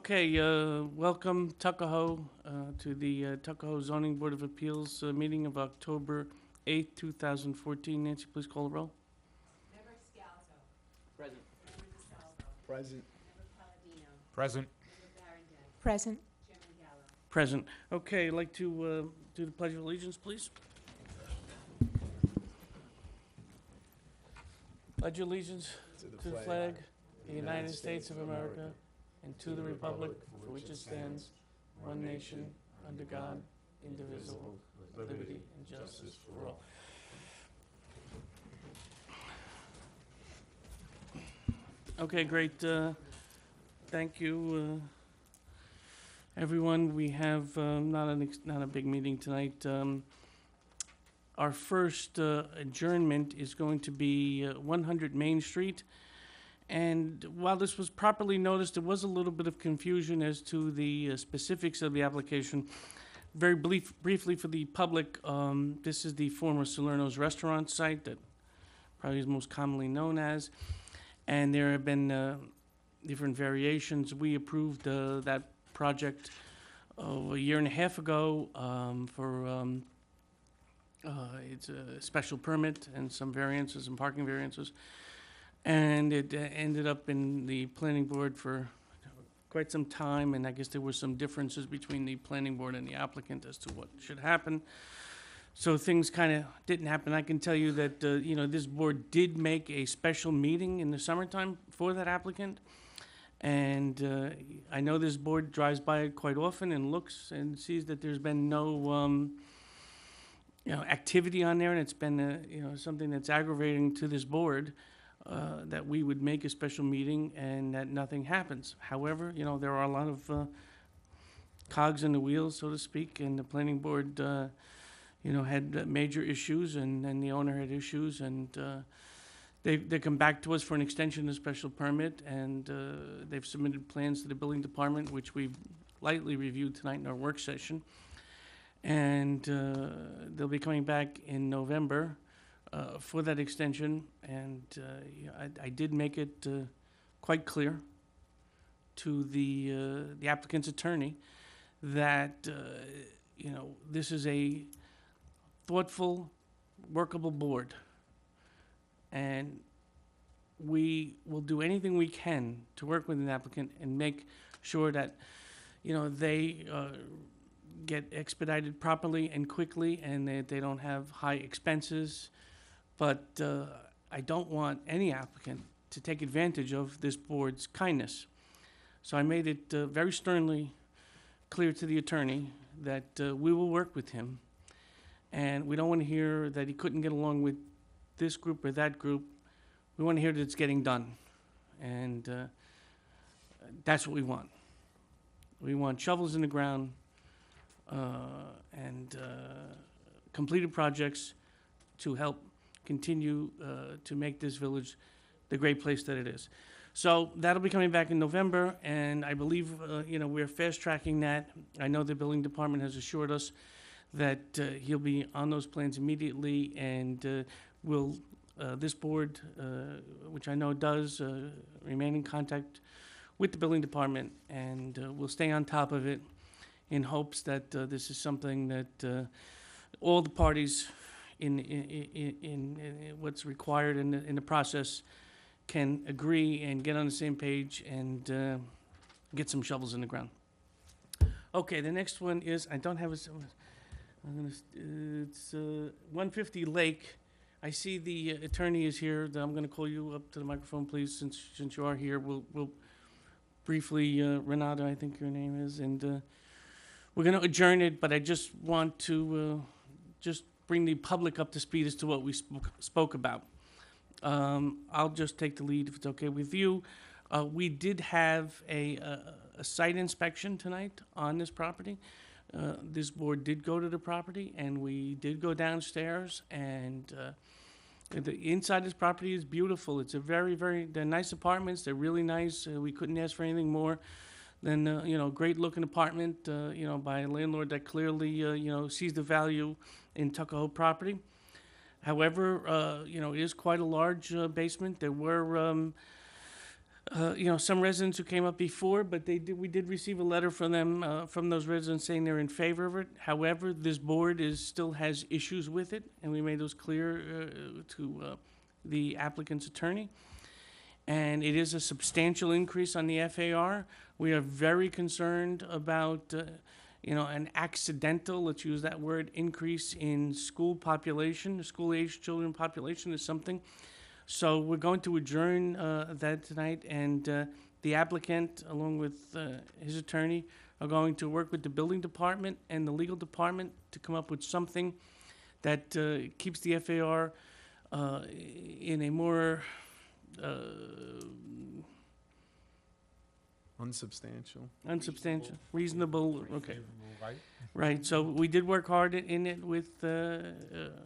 Okay, welcome Tuckahoe to the Tuckahoe Zoning Board of Appeals meeting of October 8th, 2014. Nancy, please call the roll. Member Scalzo. Present. Member DeSalvo. Present. Member Palladino. Present. Member Barondad. Present. Chairman Gallo. Present. Okay, I'd like to do the Pledge of Allegiance, please. Pledge allegiance to the flag of the United States of America and to the republic for which it stands, one nation, under God, indivisible, with liberty and justice for all. Okay, great. Thank you, everyone. We have not a big meeting tonight. Our first adjournment is going to be 100 Main Street. And while this was properly noticed, there was a little bit of confusion as to the specifics of the application. Very briefly for the public, this is the former Salerno's restaurant site that probably is most commonly known as. And there have been different variations. We approved that project a year and a half ago it's a special permit and some variances and parking variances. And it ended up in the planning board for quite some time, and I guess there were some differences between the planning board and the applicant as to what should happen. So things kind of didn't happen. I can tell you that, this board did make a special meeting in the summertime for that applicant. And I know this board drives by it quite often and looks and sees that there's been no, activity on there, and it's been, something that's aggravating to this board. That we would make a special meeting and that nothing happens. However, there are a lot of cogs in the wheels, so to speak, and the planning board, had major issues, and then the owner had issues, and they come back to us for an extension of the special permit, and they've submitted plans to the building department, which we've lightly reviewed tonight in our work session. And they'll be coming back in November for that extension, and I did make it quite clear to the applicant's attorney that this is a thoughtful, workable board, and we will do anything we can to work with an applicant and make sure that they get expedited properly and quickly, and that they don't have high expenses. But I don't want any applicant to take advantage of this board's kindness. So I made it very sternly clear to the attorney that we will work with him. And we don't want to hear that he couldn't get along with this group or that group. We want to hear that it's getting done. And that's what we want. We want shovels in the ground and completed projects to help continue to make this village the great place that it is. So that'll be coming back in November, and I believe, we're fast-tracking that. I know the building department has assured us that he'll be on those plans immediately, and this board, which I know does, remain in contact with the building department, and we'll stay on top of it in hopes that this is something that all the parties in what's required in the process can agree and get on the same page and get some shovels in the ground. Okay, the next one is, I don't have it's 150 Lake. I see the attorney is here. I'm gonna call you up to the microphone, please, since you are here. We'll briefly, Renata, I think your name is, and we're gonna adjourn it, but I just want to just bring the public up to speed as to what we spoke about. I'll just take the lead if it's okay with you. We did have a site inspection tonight on this property. This board did go to the property, and we did go downstairs, and the inside of this property is beautiful. It's a they're nice apartments. They're really nice. We couldn't ask for anything more than, great looking apartment, by a landlord that clearly, sees the value in Tuckahoe property. However, it is quite a large basement. There were some residents who came up before, but we did receive a letter from them, from those residents saying they're in favor of it. However, this board still has issues with it, and we made those clear to the applicant's attorney. And it is a substantial increase on the FAR. We are very concerned about, an accidental, let's use that word, increase in school population, school-aged children population is something. So we're going to adjourn that tonight, and the applicant, along with his attorney, are going to work with the building department and the legal department to come up with something that keeps the FAR in a more Unsubstantial. reasonable, okay. Right? Right, so we did work hard in it with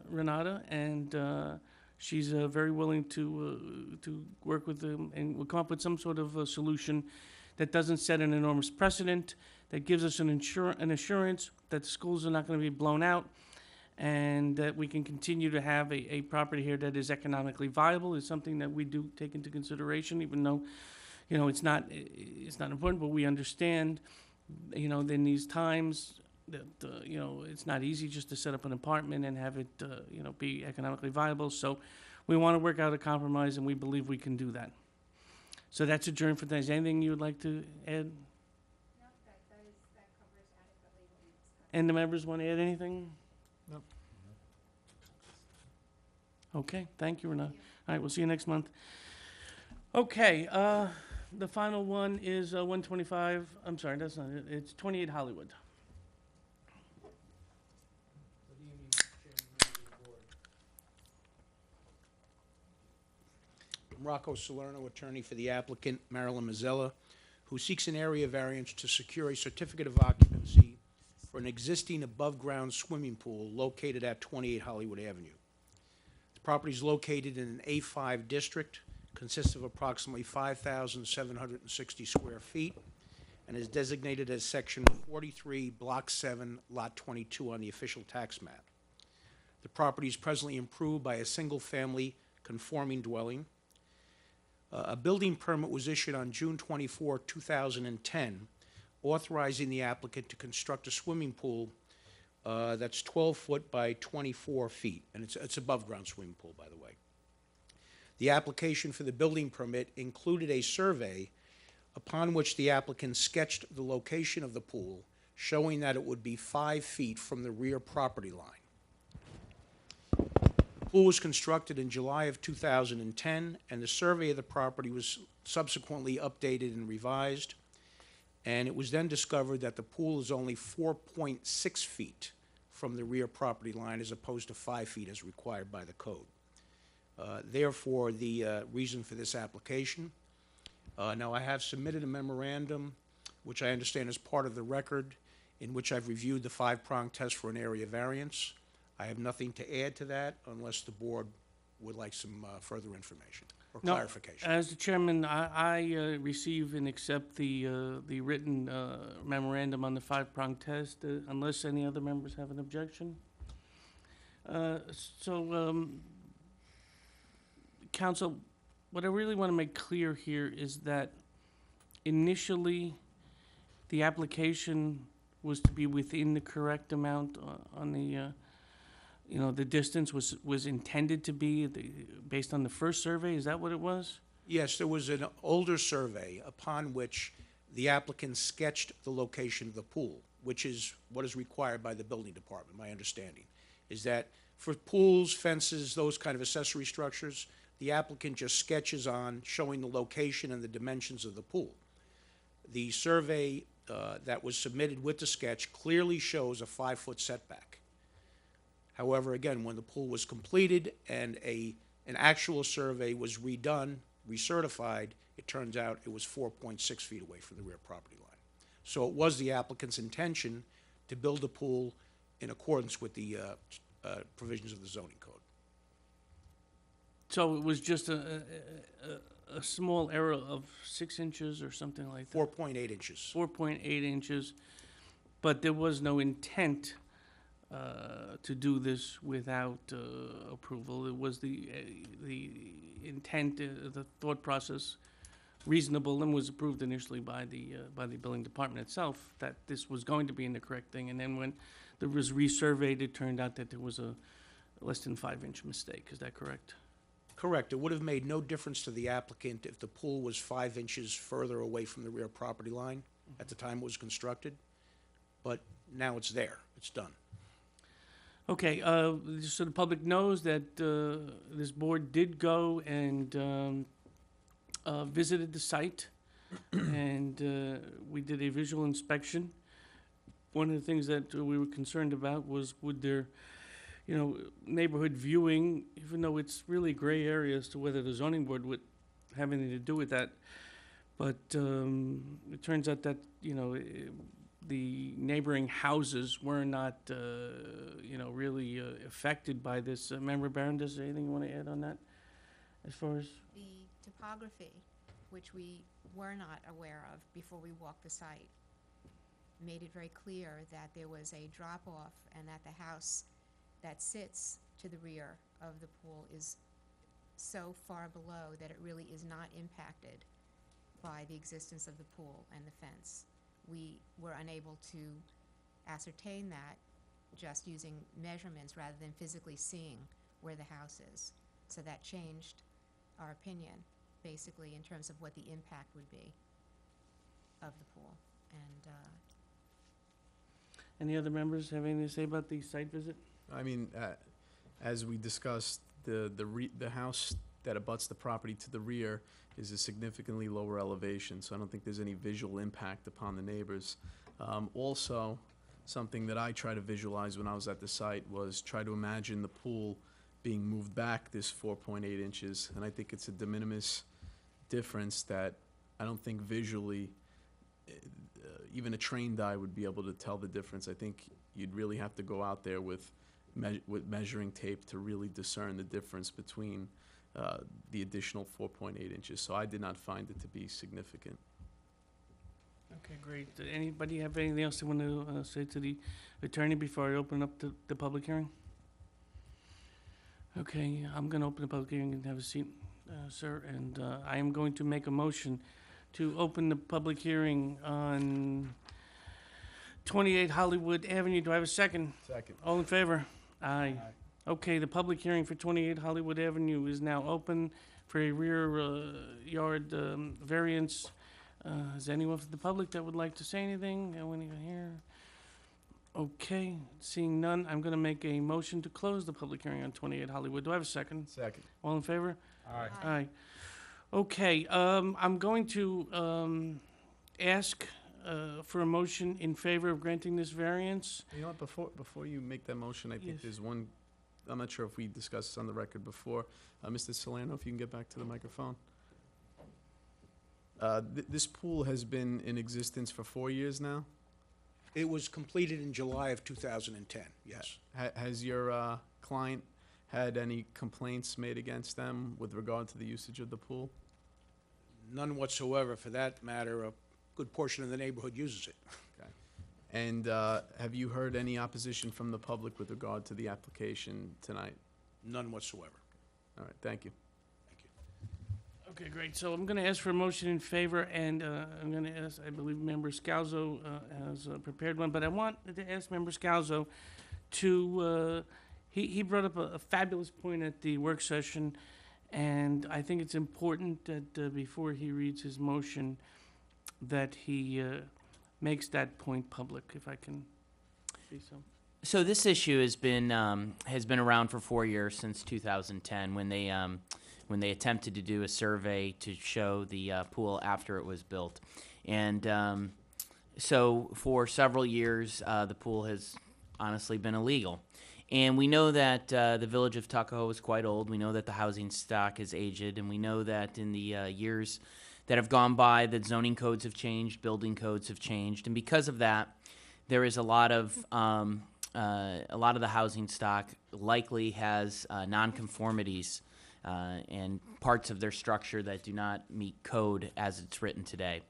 Renata, and she's very willing to work with them, and we'll come up with some sort of a solution that doesn't set an enormous precedent, that gives us an assurance that the schools are not going to be blown out, and that we can continue to have a property here that is economically viable. Is something that we do take into consideration, even though, it's not important, but we understand, in these times, that, it's not easy just to set up an apartment and have it, be economically viable. So we want to work out a compromise, and we believe we can do that. So that's adjourned for tonight. Is there anything you would like to add? No, that covers adequately what we discussed. And the members want to add anything? Nope. Okay, thank you, Renata. All right, we'll see you next month. Okay, the final one is 125, I'm sorry, that's not it. It's 28 Hollywood. Rocco Salerno, attorney for the applicant, Marilyn Mazzella, who seeks an area variance to secure a certificate of occupancy for an existing above-ground swimming pool located at 28 Hollywood Avenue. The property is located in an A5 district, consists of approximately 5,760 square feet, and is designated as Section 43, Block 7, Lot 22 on the official tax map. The property is presently improved by a single-family conforming dwelling. A building permit was issued on June 24, 2010, authorizing the applicant to construct a swimming pool that's 12 foot by 24 feet, and it's above-ground swimming pool, by the way. The application for the building permit included a survey upon which the applicant sketched the location of the pool, showing that it would be 5 feet from the rear property line. The pool was constructed in July of 2010, and the survey of the property was subsequently updated and revised, and it was then discovered that the pool is only 4.6 feet from the rear property line as opposed to 5 feet as required by the code. Therefore, the reason for this application. Now, I have submitted a memorandum, which I understand is part of the record, in which I've reviewed the 5-prong test for an area variance. I have nothing to add to that unless the board would like some further information or No, clarification. As the chairman, I receive and accept the written memorandum on the 5-prong test, unless any other members have an objection. Council, what I really want to make clear here is that initially, the application was to be within the correct amount on the, the distance was intended to be based on the first survey. Is that what it was? Yes, there was an older survey upon which the applicant sketched the location of the pool, which is what is required by the building department, my understanding, is that for pools, fences, those kind of accessory structures, the applicant just sketches on showing the location and the dimensions of the pool. The survey that was submitted with the sketch clearly shows a 5-foot setback. However, again, when the pool was completed and an actual survey was redone, recertified, it turns out it was 4.6 feet away from the rear property line. So it was the applicant's intention to build a pool in accordance with the provisions of the zoning code. So it was just a small error of 6 inches or something like that? 4.8 inches. 4.8 inches, but there was no intent to do this without approval. It was the intent, the thought process reasonable and was approved initially by the building department itself, that this was going to be in the correct thing. And then when there was resurveyed, it turned out that there was a less than 5-inch mistake. Is that correct? Correct. It would have made no difference to the applicant if the pool was 5 inches further away from the rear property line at the time it was constructed, but now it's there. It's done. Okay, just so the public knows that this board did go and visited the site, and we did a visual inspection. One of the things that we were concerned about was would there, neighborhood viewing, even though it's really gray area as to whether the zoning board would have anything to do with that. But it turns out that, the neighboring houses were not, really affected by this. Member Barron, does there anything you want to add on that as far as? The topography, which we were not aware of before we walked the site, made it very clear that there was a drop-off and that the house that sits to the rear of the pool is so far below that it really is not impacted by the existence of the pool and the fence. We were unable to ascertain that just using measurements rather than physically seeing where the house is. So that changed our opinion, basically, in terms of what the impact would be of the pool. And Any other members have anything to say about the site visit? I mean, as we discussed, the house that abuts the property to the rear is a significantly lower elevation, so I don't think there's any visual impact upon the neighbors. Also, something that I try to visualize when I was at the site was try to imagine the pool being moved back this 4.8 inches, and I think it's a de minimis difference that I don't think visually even a trained eye would be able to tell the difference. I think you'd really have to go out there with measuring tape to really discern the difference between the additional 4.8 inches. So I did not find it to be significant. Okay, great. Anybody have anything else they want to say to the attorney before I open up the public hearing? Okay, I'm going to open the public hearing and have a seat, sir. And I am going to make a motion to open the public hearing on 28 Hollywood Avenue. Do I have a second? Second. All in favor? Aye. Okay, the public hearing for 28 Hollywood Avenue is now open for a rear yard variance. Is anyone from the public that would like to say anything? Anyone here? Okay, seeing none, I'm going to make a motion to close the public hearing on 28 Hollywood. Do I have a second? Second. All in favor? Aye. Aye. Okay, I'm going to ask for a motion in favor of granting this variance. You know what, before you make that motion, I think Yes. there's one, I'm not sure if we discussed this on the record before. Mr. Salerno, if you can get back to the microphone. This pool has been in existence for 4 years now. It was completed in July of 2010, yes. Has your client had any complaints made against them with regard to the usage of the pool? None whatsoever. For that matter, a good portion of the neighborhood uses it. Okay. And have you heard any opposition from the public with regard to the application tonight? None whatsoever. All right, thank you. Thank you. Okay, great. So I'm going to ask for a motion in favor, and I'm going to ask, I believe Member Scalzo has prepared one, but I want to ask Member Scalzo to, he brought up a fabulous point at the work session, and I think it's important that before he reads his motion, that he makes that point public, if I can say so. So this issue has been around for 4 years, since 2010, when they attempted to do a survey to show the pool after it was built. And so for several years, the pool has honestly been illegal. And we know that the village of Tuckahoe is quite old. We know that the housing stock is aged, and we know that in the years that have gone by, that zoning codes have changed, building codes have changed, and because of that, there is a lot of the housing stock likely has nonconformities and parts of their structure that do not meet code as it's written today.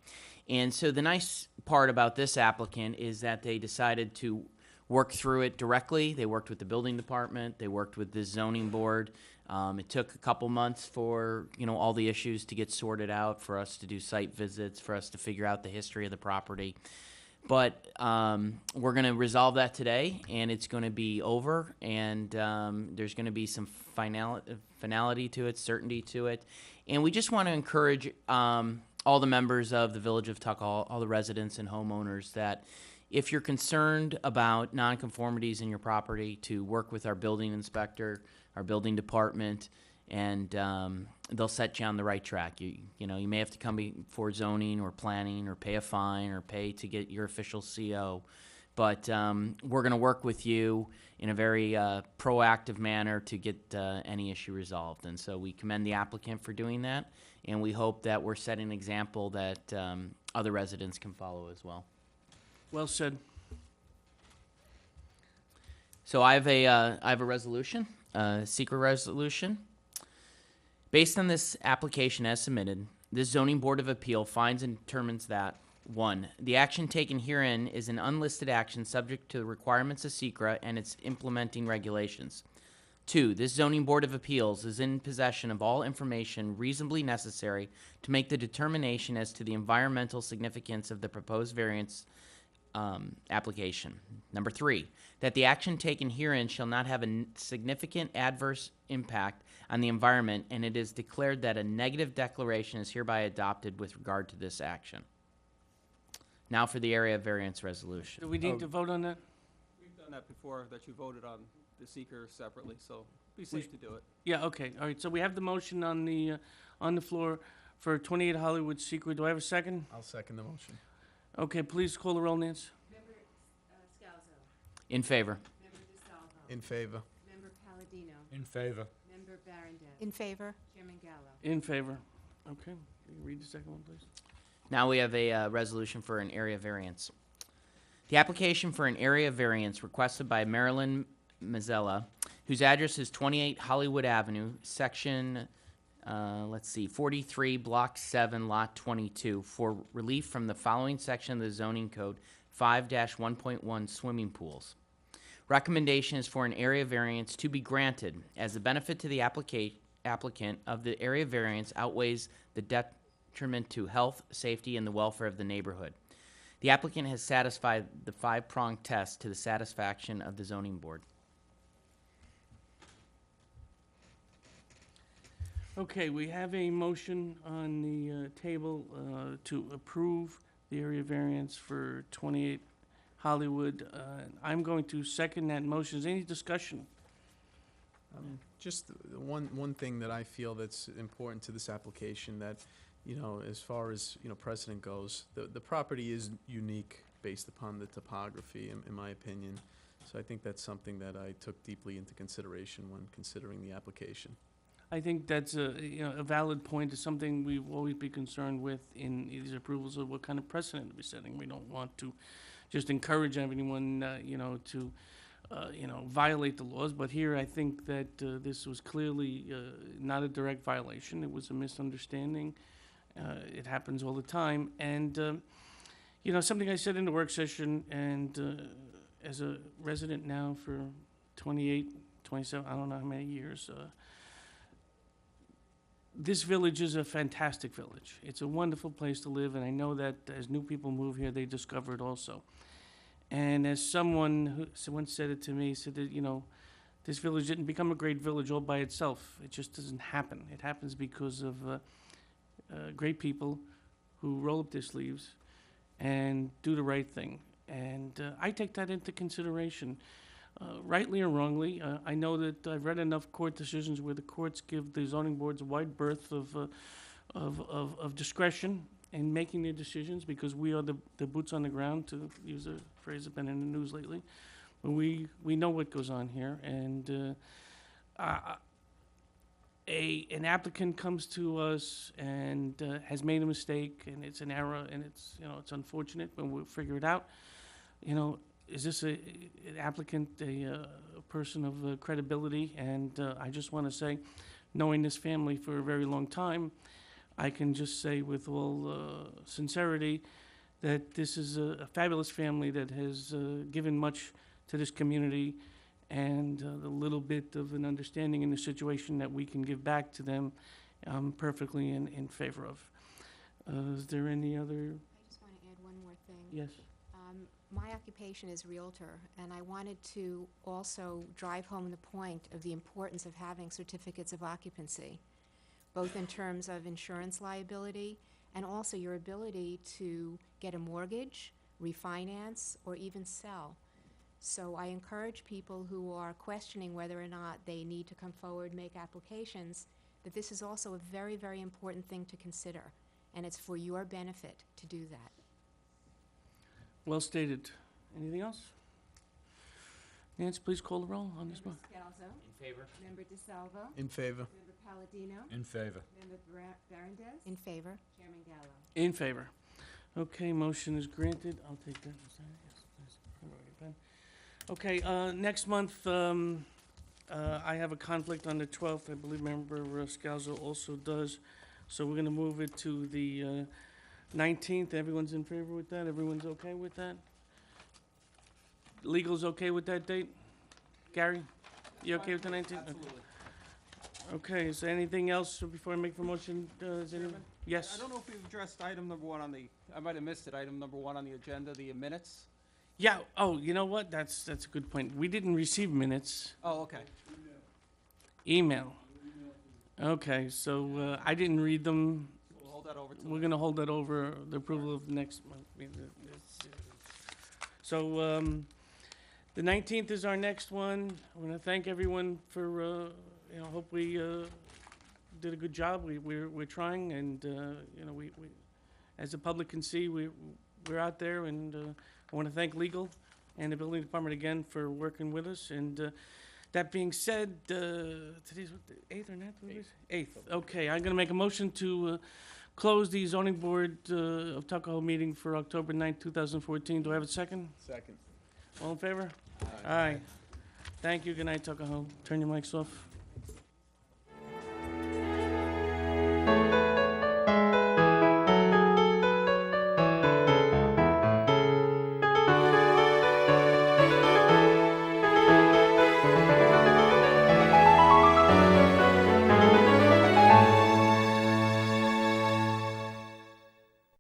And so the nice part about this applicant is that they decided to work through it directly. They worked with the building department. They worked with the zoning board. It took a couple months for, all the issues to get sorted out, for us to do site visits, for us to figure out the history of the property. But we're going to resolve that today, and it's going to be over, and there's going to be some finality to it, certainty to it. And we just want to encourage all the members of the Village of Tuckahoe, all the residents and homeowners, that if you're concerned about nonconformities in your property, to work with our building inspector, our building department, and they'll set you on the right track. You may have to come before zoning or planning or pay a fine or pay to get your official CO. But we're going to work with you in a very proactive manner to get any issue resolved. And so we commend the applicant for doing that, and we hope that we're setting an example that other residents can follow as well. Well said. So I have a resolution, a secret resolution. Based on this application as submitted, this zoning board of appeal finds and determines that 1, the action taken herein is an unlisted action subject to the requirements of SECRA and its implementing regulations. 2, this zoning board of appeals is in possession of all information reasonably necessary to make the determination as to the environmental significance of the proposed variance application. Number 3, that the action taken herein shall not have a significant adverse impact on the environment, and it is declared that a negative declaration is hereby adopted with regard to this action. Now for the area variance resolution. Do we need to vote on that? We've done that before, that you voted on the seeker separately, so be safe to do it. Yeah, okay, all right, so we have the motion on the floor for 28 Hollywood Secret. Do I have a second? I'll second the motion. Okay, please call the roll, Nance. Member Scalzo. In favor. Member DeSalvo. In favor. Member Palladino. In favor. Member Barondez. In favor. Chairman Gallo. In favor. Okay, can you read the second one, please? Now we have a resolution for an area variance. The application for an area variance requested by Marilyn Mazzella, whose address is 28 Hollywood Avenue, section 43, block 7, lot 22, for relief from the following section of the zoning code, 5-1.1 swimming pools. Recommendation is for an area variance to be granted as the benefit to the applicant of the area variance outweighs the detriment to health, safety, and the welfare of the neighborhood. The applicant has satisfied the 5-pronged test to the satisfaction of the zoning board. Okay, we have a motion on the table to approve the area variance for 28 Hollywood. I'm going to second that motion. Is there any discussion? Just one thing that I feel that's important to this application, that, as far as, precedent goes, the property is unique based upon the topography, in my opinion. So I think that's something that I took deeply into consideration when considering the application. I think that's a valid point. It's something we will always be concerned with in these approvals of what kind of precedent we're setting. We don't want to just encourage anyone, to violate the laws. But here, I think that this was clearly not a direct violation. It was a misunderstanding. It happens all the time. And, something I said in the work session, and as a resident now for 28, 27, I don't know how many years, this village is a fantastic village. It's a wonderful place to live, and I know that as new people move here, they discover it also. And as someone once said it to me, said that, this village didn't become a great village all by itself. It just doesn't happen. It happens because of great people who roll up their sleeves and do the right thing. And I take that into consideration. Rightly or wrongly, I know that I've read enough court decisions where the courts give the zoning boards a wide berth of discretion in making their decisions, because we are the boots on the ground, to use a phrase that's been in the news lately. But we know what goes on here, and an applicant comes to us and has made a mistake, and it's an error, and it's unfortunate, but we'll figure it out. Is this an applicant, a person of credibility? And I just want to say, knowing this family for a very long time, I can just say with all sincerity that this is a fabulous family that has given much to this community, and the little bit of an understanding in the situation that we can give back to them, I'm perfectly in favor of. Is there any other? I just want to add one more thing. Yes. My occupation is Realtor, and I wanted to also drive home the point of the importance of having certificates of occupancy, both in terms of insurance liability and also your ability to get a mortgage, refinance, or even sell. So I encourage people who are questioning whether or not they need to come forward, make applications, that this is also a very, very important thing to consider, and it's for your benefit to do that. Well stated. Anything else? Nance, please call the roll on this one. Member Scalzo, In favor? Member DeSalvo, In favor. Member Palladino, In favor. Member Barondez. In favor. Chairman Gallo. In favor. Okay, motion is granted. I'll take that. Is that it? Yes, please. I've already been. Okay, next month, I have a conflict on the 12th. I believe Member Scalzo also does. So we're gonna move it to the 19th. Everyone's in favor with that? Everyone's okay with that? Legal's okay with that date? Gary, you okay with the 19th? Okay. Absolutely. Okay, is there anything else before I make the motion? Is anyone? Chairman? Yes? I don't know if we've addressed item number one on the, I might have missed it, item number one on the agenda, the minutes. Yeah, oh, you know what? That's a good point. We didn't receive minutes. Oh, okay. Email. Okay, so I didn't read them. We'll hold that over to. We're gonna hold that over the approval of next month. So, the 19th is our next one. I wanna thank everyone for, you know, hope we, did a good job. We're trying, and, you know, we, as the public can see, we're out there, and, I wanna thank legal and the building department again for working with us, and, that being said, today's what, the 8th or 9th? What is it? 8th. Okay, I'm gonna make a motion to close the zoning board of Tuckahoe meeting for October 9th, 2014. Do I have a second? Second. All in favor? Aye. Thank you. Good night, Tuckahoe. Turn your mics off.